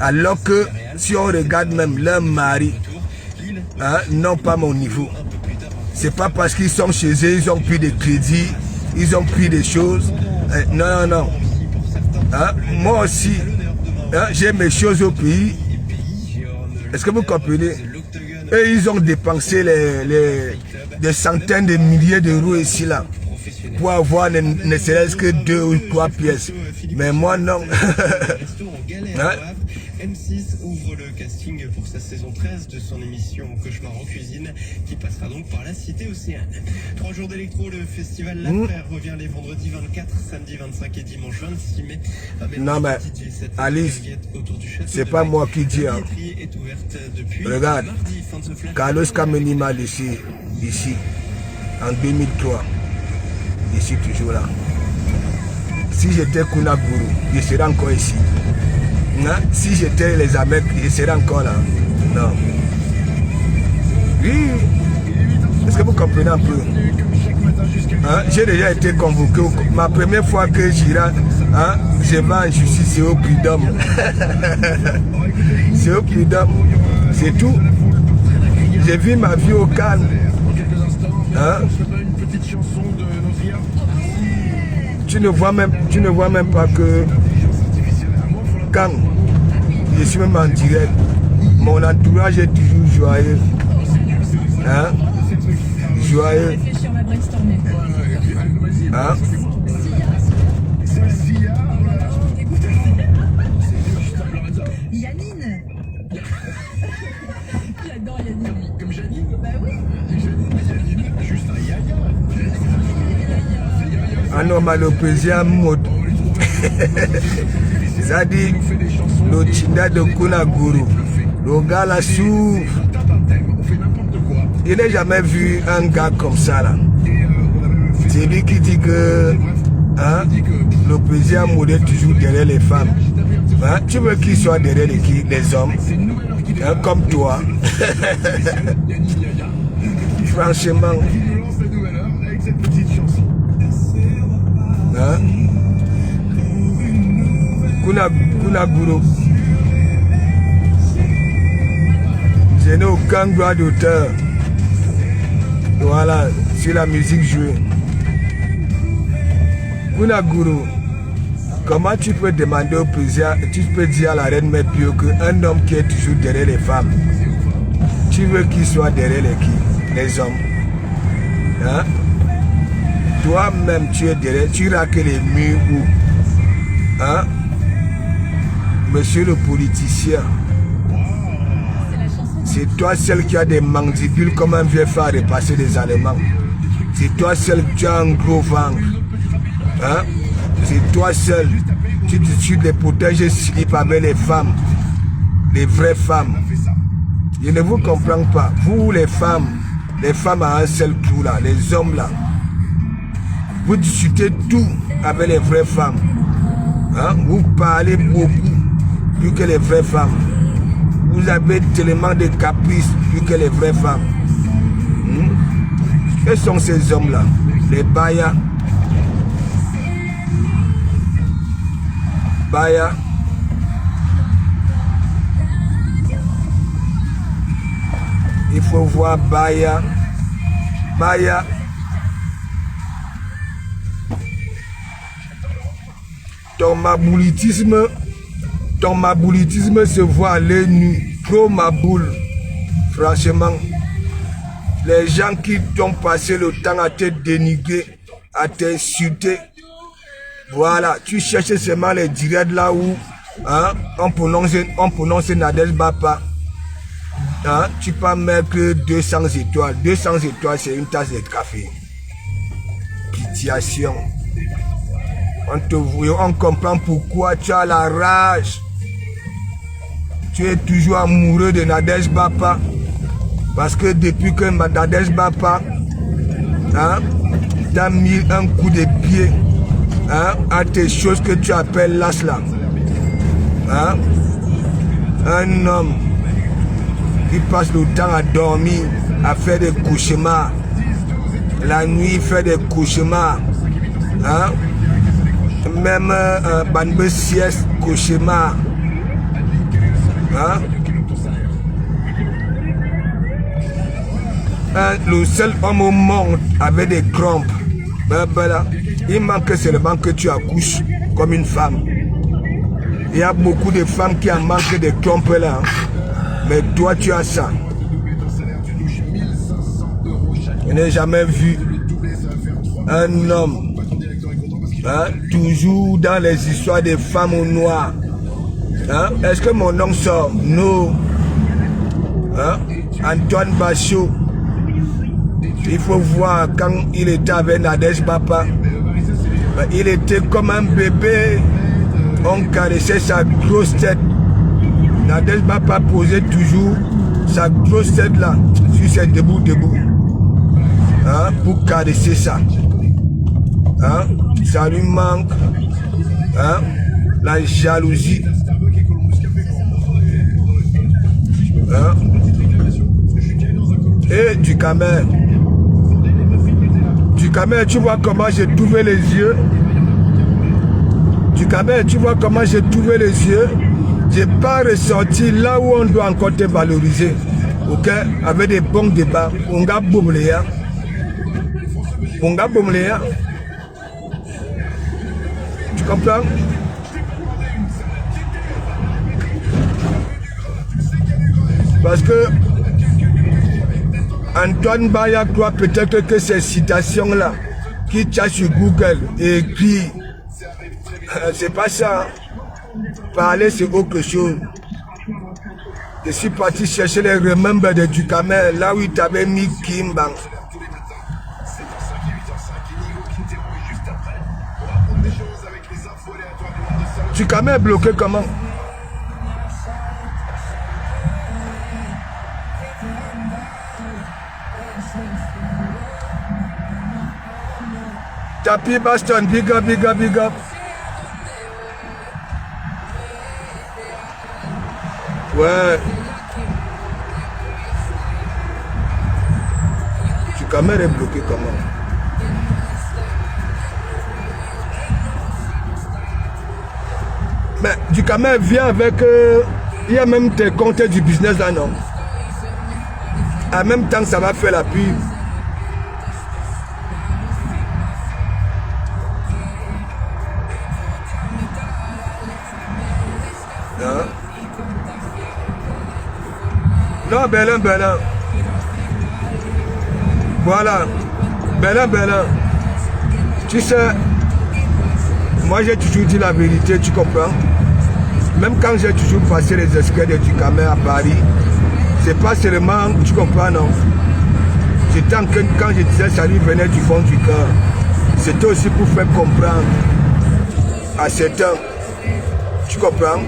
Alors que si on regarde même leur mari, non pas mon niveau. C'est pas parce qu'ils sont chez eux, ils ont pris des crédits, ils ont pris des choses. Non, non, non. Moi aussi, j'ai mes choses au pays. Est-ce que vous comprenez? Et ils ont dépensé des centaines de milliers d'euros ici là pour avoir ne serait-ce que 2 ou 3 pièces. Mais moi non. M6 ouvre le casting pour sa saison 13 de son émission Cauchemar en cuisine qui passera donc par la cité Océane. 3 jours d'électro, le festival L'Affaire revient les vendredis 24, samedi 25 et dimanche 26 mai. Non mais Alice, c'est pas moi qui dis. Regarde, Carlos Kamenimal ici, en 2003, ici toujours là. Si j'étais Kunaguru, je serais encore ici. Si j'étais les Américains, je serais encore là. Non. Oui. Est-ce que vous comprenez un peu? J'ai déjà été convoqué. Ma première fois que j'irai, je vais en justice, c'est au prud'homme. C'est au prud'homme. C'est tout. J'ai vu ma vie au calme. Tu ne vois même pas que quand je suis même en direct, mon entourage est toujours joyeux. Joyeux. Yanine. J'adore Yanine. Comme Janine. Bah oui. Juste un yaya. Anomalopésia mode. Ça dit le Chinda de Kunaguru. Le gars là souffre. Je n'ai jamais vu un gars comme ça là. C'est lui qui dit que le président mode est toujours derrière les femmes. Tu veux qu'il soit derrière les hommes comme toi. Franchement. Kunaguru. Je n'ai aucun droit d'auteur. Voilà, sur la musique jouée. Kunaguru, comment tu peux demander au président, tu peux dire à la reine Mère Pio qu'un homme qui est toujours derrière les femmes, tu veux qu'il soit derrière les hommes? Toi-même, tu es derrière, tu raques les murs où? Monsieur le politicien, c'est toi seul qui a des mandibules comme un vieux phare et passer des Allemands. C'est toi seul qui as un gros ventre. C'est toi seul. Tu te protèges slip avec les femmes. Les vraies femmes. Je ne vous comprends pas. Vous les femmes à un seul trou là, les hommes là. Vous discutez tout avec les vraies femmes. Vous parlez beaucoup plus que les vraies femmes. Vous avez tellement de caprices plus que les vraies femmes. Quels sont ces hommes-là? Les Baya. Baya. Il faut voir Baya. Baya. Ton maboulitisme se voit à l'œil nu. Trop maboule. Franchement, les gens qui t'ont passé le temps à te dénigrer, à t'insulter, voilà, tu cherches seulement les directs là où on prononce Nadej Bapa. Tu peux mettre 200 étoiles. 200 étoiles, c'est une tasse de café. Pitiation. On comprend pourquoi tu as la rage. Tu es toujours amoureux de Nadej Bapa. Parce que depuis que Nadège Bapa t'a mis un coup de pied à tes choses que tu appelles l'as là. Un homme qui passe le temps à dormir, à faire des cauchemars. La nuit, il fait des cauchemars. Même banbe sieste, cauchemar. Le seul homme au monde avec des crampes. Il manque seulement que tu accouches comme une femme. Il y a beaucoup de femmes qui en manquent des crampes là. Mais toi, tu as ça. Je n'ai jamais vu un homme toujours dans les histoires des femmes au noir. Est-ce que mon nom sort? Non. Antoine Bachot. Il faut voir quand il était avec Nadège Bapa. Il était comme un bébé. On caressait sa grosse tête. Nadège Bapa posait toujours sa grosse tête là, sur ses debout. Pour caresser ça. Ça lui manque. La jalousie. Et du camel. Du camel, tu vois comment j'ai trouvé les yeux. Du camel, tu vois comment j'ai trouvé les yeux. J'ai pas ressorti là où on doit encore te valoriser. Ok? Avec des bons débats. On va boumler. On va boumler. Tu comprends? Parce que Antoine Baya croit peut-être que ces citations-là qui tient sur Google et écrit, c'est pas ça. Parler, c'est autre chose. Je suis parti chercher les remembers de Ducamel, là où il t'avait mis Kimbang. Ducamel est bloqué comment? Tapi Baston, big up. Ouais. Ducamel est bloqué comment? Mais Ducamel vient avec... il y a même tes comptes du business là, non? En même temps, ça va faire la pub. Non, Belin. Voilà. Belin. Tu sais, moi j'ai toujours dit la vérité, tu comprends? Même quand j'ai toujours passé les escaliers du Ducamel à Paris, c'est pas seulement, tu comprends, non? C'était quand je disais ça lui venait du fond du cœur. C'était aussi pour faire comprendre à certains, tu comprends,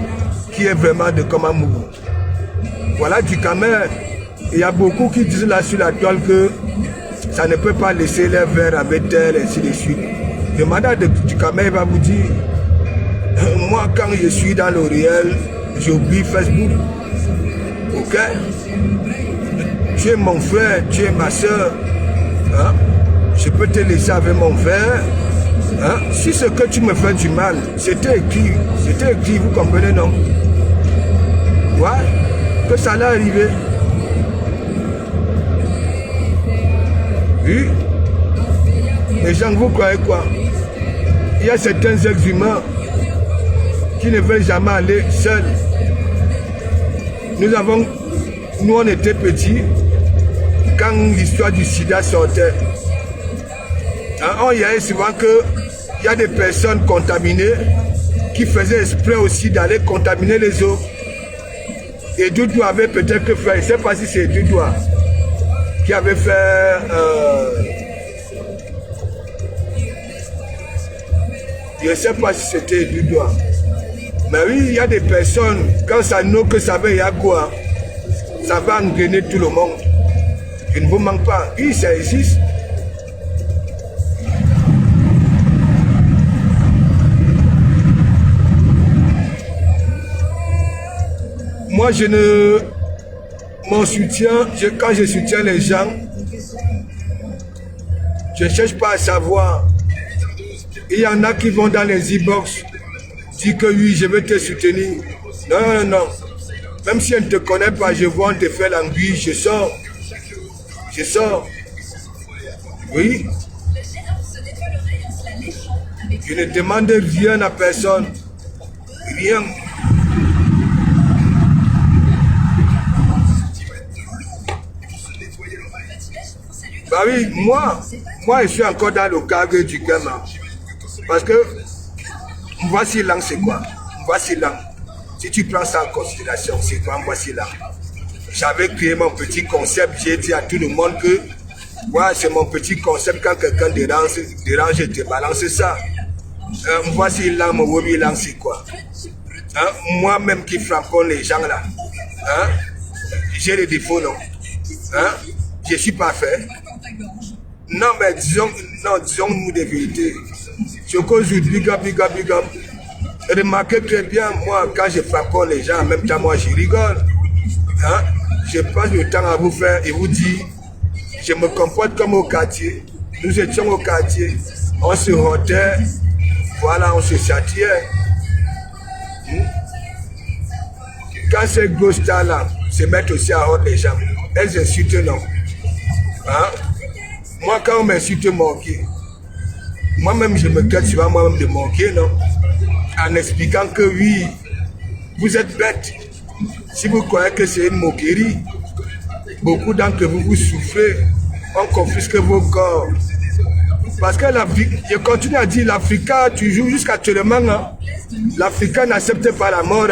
qui est vraiment de Komamougou. Voilà Ducamel. Il y a beaucoup qui disent là sur la toile que ça ne peut pas laisser les verres avec elle, ainsi de suite. Demandez à Ducamel, il va vous dire, moi quand je suis dans le réel, j'oublie Facebook. Ok? Tu es mon frère, tu es ma soeur. Je peux te laisser avec mon frère. Si ce que tu me fais du mal, c'était écrit, vous comprenez, non? Ouais? Que ça allait arriver. Oui. Les gens, vous croyez quoi? Il y a certains êtres humains qui ne veulent jamais aller seuls. Nous on était petits, quand l'histoire du sida sortait, on y avait souvent qu'il y a des personnes contaminées qui faisaient exprès aussi d'aller contaminer les autres. Et Doudou avait peut-être fait, je ne sais pas si c'est Doudou qui avait fait je ne sais pas si c'était Doudou. Mais oui, il y a des personnes, quand ça n'a que ça veut y a quoi, ça va engrainer tout le monde. Je ne vous manque pas. Oui, ça existe. Moi, je ne... Mon soutien, quand je soutiens les gens, je ne cherche pas à savoir. Il y en a qui vont dans les e-box, dire que oui, je vais te soutenir. Non, non, non. Même si elle ne te connaît pas, je vois, on te fait l'anguille, je sors. Je sors. Oui. Je ne demande rien à personne. Rien. Bah oui, moi je suis encore dans le cadre du gamin. Parce que, voici là, c'est quoi? Voici là. Si tu prends ça en considération, c'est quoi? Voici là. J'avais créé mon petit concept, j'ai dit à tout le monde que, ouais, c'est mon petit concept, quand quelqu'un dérange, je te balance ça. Voici là, mon hobby là, c'est quoi? Moi-même qui frappe les gens là, j'ai des défauts, non? Je suis parfait. Non, mais disons-nous des vérités. Je cause du big up. Remarquez très bien, moi, quand je frappe les gens, en même temps, moi, je rigole. Je passe le temps à vous faire et vous dire, je me comporte comme au quartier. Nous étions au quartier, on se rotait, voilà, on se châtiait. Quand ces gros stars-là se mettent aussi à rendre les gens, elles insultent, non? Moi, quand on m'insulte, manquer. Moi-même, je me tête sur moi-même de manquer, non? En expliquant que oui, vous êtes bêtes. Si vous croyez que c'est une moquerie, beaucoup d'entre vous, vous souffrez, on confisque vos corps. Parce que je continue à dire, l'Africain, toujours jusqu'actuellement, l'Africain n'accepte pas la mort,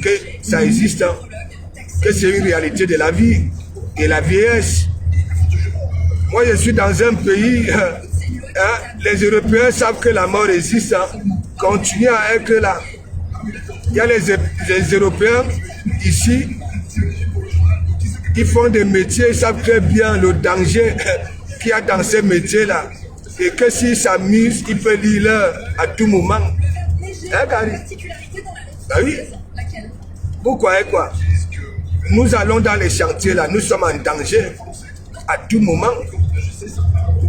que ça existe, que c'est une réalité de la vie et la vieillesse. Moi, je suis dans un pays, les Européens savent que la mort existe, continuez à être là. Il y a les Européens ici qui font des métiers, ils savent très bien le danger qu'il y a dans ces métiers-là. Et que s'ils s'amusent, ils peuvent lire l'heure à tout moment. Gary? Ah oui? Vous croyez quoi? Nous allons dans les chantiers là, nous sommes en danger à tout moment.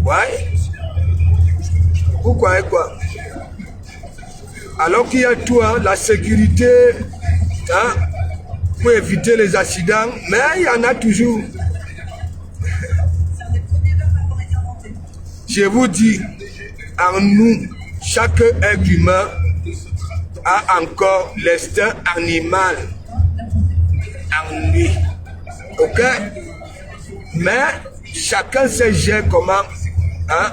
Ouais. Vous croyez quoi? Alors qu'il y a tout, la sécurité, pour éviter les accidents, mais il y en a toujours. Je vous dis, en nous, chaque être humain a encore l'instinct animal en lui. Ok? Mais chacun sait gérer comment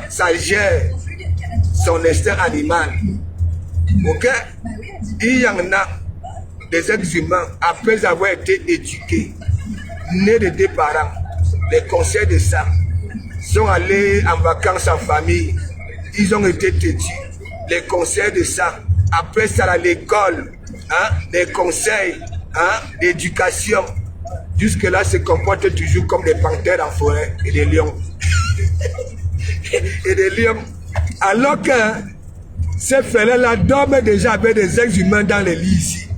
ça gère son instinct animal. Ok? Il y en a des êtres humains, après avoir été éduqués, nés de deux parents, les conseils de ça, sont allés en vacances en famille, ils ont été têtus. Les conseils de ça, après ça à l'école, les conseils d'éducation, jusque-là se comportent toujours comme des panthères en forêt et des lions. Et des lions. Alors que ces frères-là dorment déjà avec des êtres humains dans les lits ici.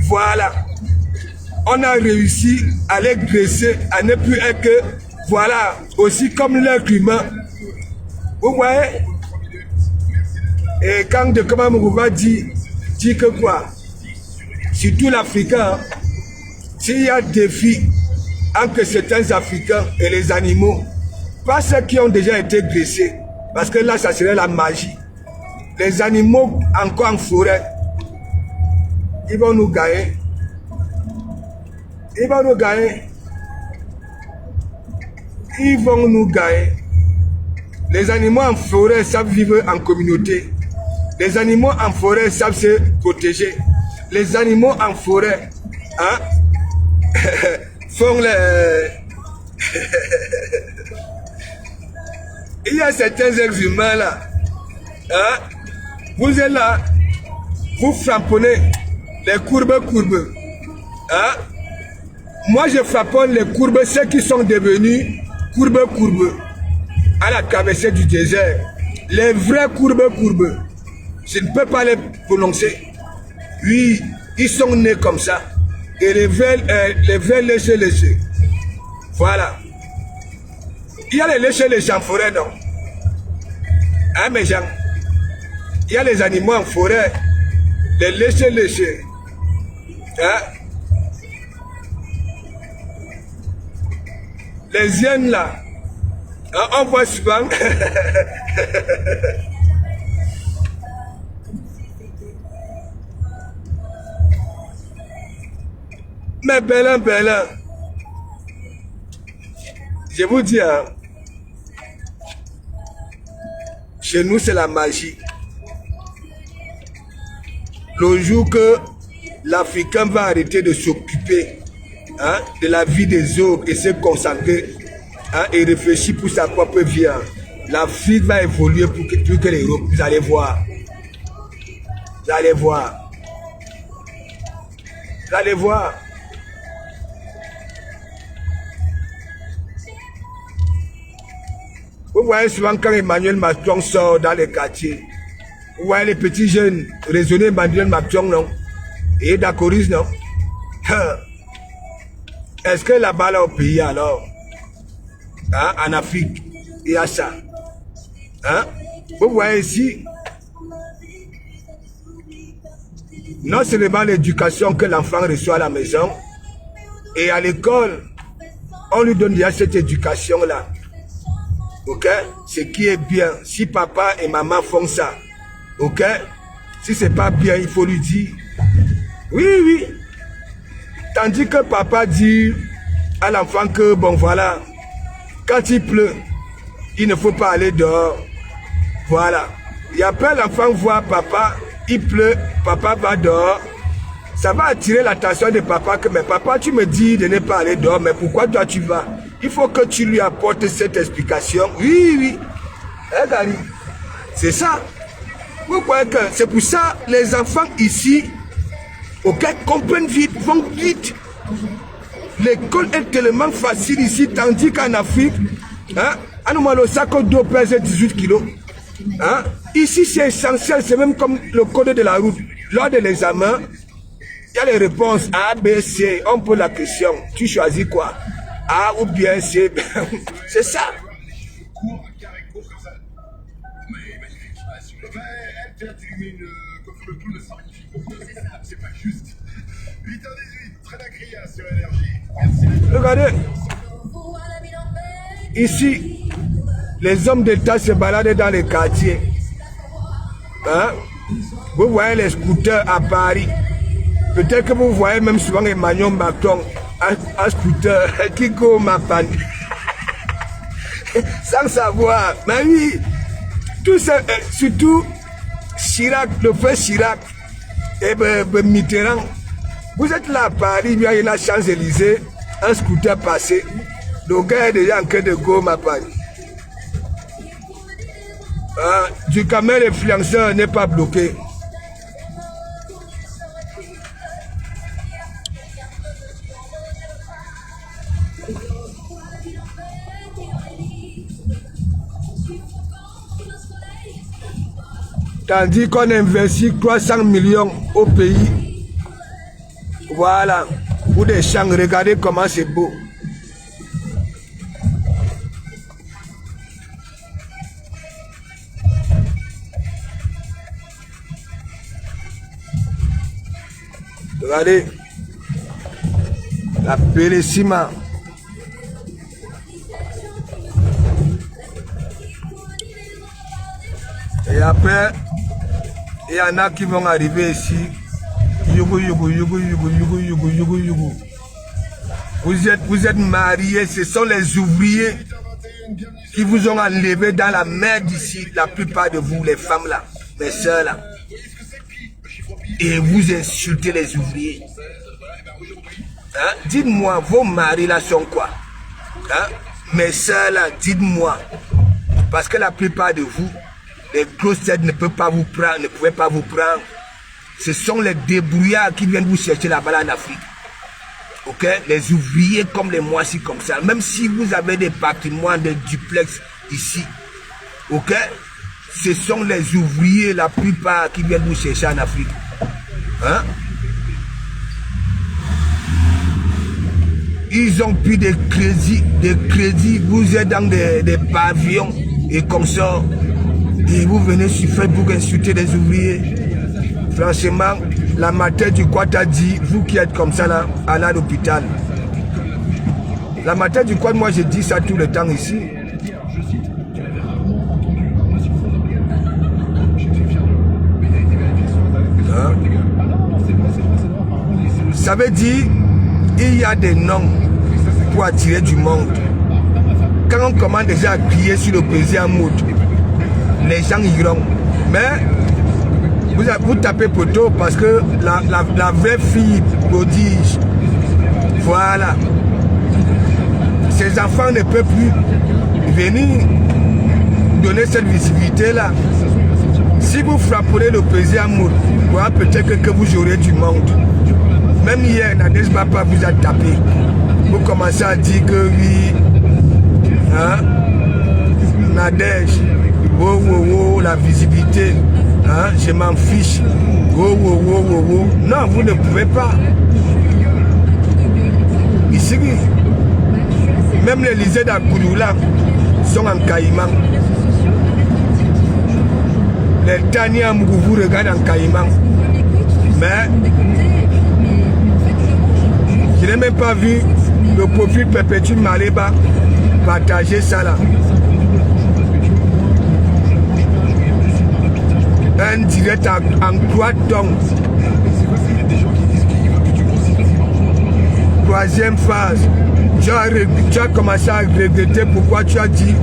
Voilà. On a réussi à les graisser, à ne plus être que, voilà, aussi comme l'être humain. Vous voyez? Et quand de comment on va dire que quoi? Surtout l'Africain, s'il y a des défi entre certains Africains et les animaux, pas ceux qui ont déjà été graissés, parce que là, ça serait la magie. Les animaux encore en forêt, ils vont nous gagner. Ils vont nous gagner. Ils vont nous gagner. Les animaux en forêt savent vivre en communauté. Les animaux en forêt savent se protéger. Les animaux en forêt font les... Il y a certains êtres humains là. Vous êtes là. Vous frapponnez les courbes. Moi je frapponne les courbes, ceux qui sont devenus courbeux, à la traversée du désert. Les vrais courbeux, je ne peux pas les prononcer. Oui, ils sont nés comme ça. Et les vrais léchés. Voilà. Il y a les léchés en forêt, non? Hein, mes gens? Il y a les animaux en forêt. Les léchés. Hein? Les hyènes là. Hein, on voit souvent. Mais Belin. Je vous dis, hein, chez nous c'est la magie. Le jour que l'Africain va arrêter de s'occuper, hein, de la vie des autres et se concentrer, hein, et réfléchir pour sa propre vie, hein, l'Afrique va évoluer plus que l'Europe. Vous allez voir. Vous allez voir. Vous allez voir. Vous voyez souvent quand Emmanuel Macron sort dans les quartiers, vous voyez les petits jeunes raisonner Emmanuel Macron, non? Et Dacoris, non? Est-ce que là-bas, là, au pays, alors, hein, en Afrique, il y a ça? Hein? Vous voyez ici, non seulement l'éducation que l'enfant reçoit à la maison, et à l'école, on lui donne déjà cette éducation-là. Ok? Ce qui est bien, si papa et maman font ça, ok? Si c'est pas bien, il faut lui dire, oui. Tandis que papa dit à l'enfant que, bon voilà, quand il pleut, il ne faut pas aller dehors. Voilà. Et après l'enfant voit papa, il pleut, papa va dehors. Ça va attirer l'attention de papa que, mais papa, tu me dis de ne pas aller dehors, mais pourquoi toi tu vas? Il faut que tu lui apportes cette explication. Oui. Regardez. C'est ça. Vous voyez que c'est pour ça les enfants ici, ok, comprennent vite, vont vite. L'école est tellement facile ici, tandis qu'en Afrique, hein, le sac d'eau pèse 18 kilos. Hein, ici c'est essentiel, c'est même comme le code de la route. Lors de l'examen, il y a les réponses A, B, C. On pose la question. Tu choisis quoi? A ou bien C. C'est ça. Court, un carré court comme ça. Mais magnifique. Elle t'illumine comme le clown, c'est magnifique. C'est pas juste. 8h18, très d'acria sur énergie. Merci. Regardez. Ici, les hommes d'État se baladent dans les quartiers. Hein? Vous voyez les scooters à Paris. Peut-être que vous voyez même souvent Emmanuel Macron en scooter qui court ma panne. Sans savoir. Mais oui, tout ça, surtout Chirac, le frère Chirac et Mitterrand. Vous êtes là à Paris, il y a la Champs-Élysées, un scooter passé. Le gars est déjà en train de go ma panne. Du camel influenceur n'est pas bloqué. Tandis qu'on investit 300 millions au pays. Voilà. Pour des champs, regardez comment c'est beau. Regardez. La Bellissima. Et après, il y en a qui vont arriver ici. Vous êtes mariés, ce sont les ouvriers qui vous ont enlevé dans la mer d'ici, la plupart de vous, les femmes là, mes soeurs là. Et vous insultez les ouvriers. Hein? Dites-moi, vos maris là sont quoi? Hein? Mes soeurs là, dites-moi. Parce que la plupart de vous, les grosses têtes ne peuvent pas vous prendre, ne pouvaient pas vous prendre. Ce sont les débrouillards qui viennent vous chercher là-bas en Afrique. Ok, les ouvriers comme les mois-ci comme ça, même si vous avez des patrimoines, des duplex ici, ok, ce sont les ouvriers la plupart qui viennent vous chercher en Afrique. Hein? Ils ont pris des crédits, vous êtes dans des pavillons et comme ça, et vous venez sur Facebook insulter des ouvriers. Franchement, la matin du Quad a dit, vous qui êtes comme ça là, allez à l'hôpital. La matin du Quad, moi je dis ça tout le temps ici. Hein? Ça veut dire, il y a des noms pour attirer du monde. Quand on commence déjà à crier sur le président Mout, les gens iront. Mais vous tapez poteau parce que la vraie fille prodige, voilà. Ces enfants ne peuvent plus venir donner cette visibilité-là. Si vous frapperez le président Mout, voilà, peut-être que vous aurez du monde. Même hier, Nadège Papa vous a tapé. Vous commencez à dire que oui, hein, Nadège, oh, oh, oh, la visibilité, hein, je m'en fiche. Oh, oh, oh, oh, oh. Non, vous ne pouvez pas. Ici, même les lycées d'Akouloula sont en caïman. Les Tania Mougou regardent en caïman. Mais je n'ai même pas vu le profil Perpétue Maléba partager ça là. Un direct en droite donc. Troisième phase. Tu as commencé à regretter pourquoi tu as dit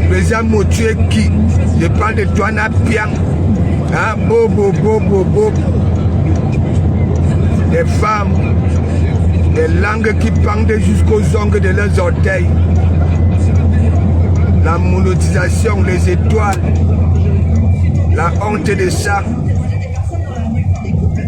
président Mo, tu es qui? Je parle de toi, Napian. Hein? Bobo, bobo, bobo. Des femmes, des langues qui pendent jusqu'aux ongles de leurs orteils. La monétisation, les étoiles, la honte de ça.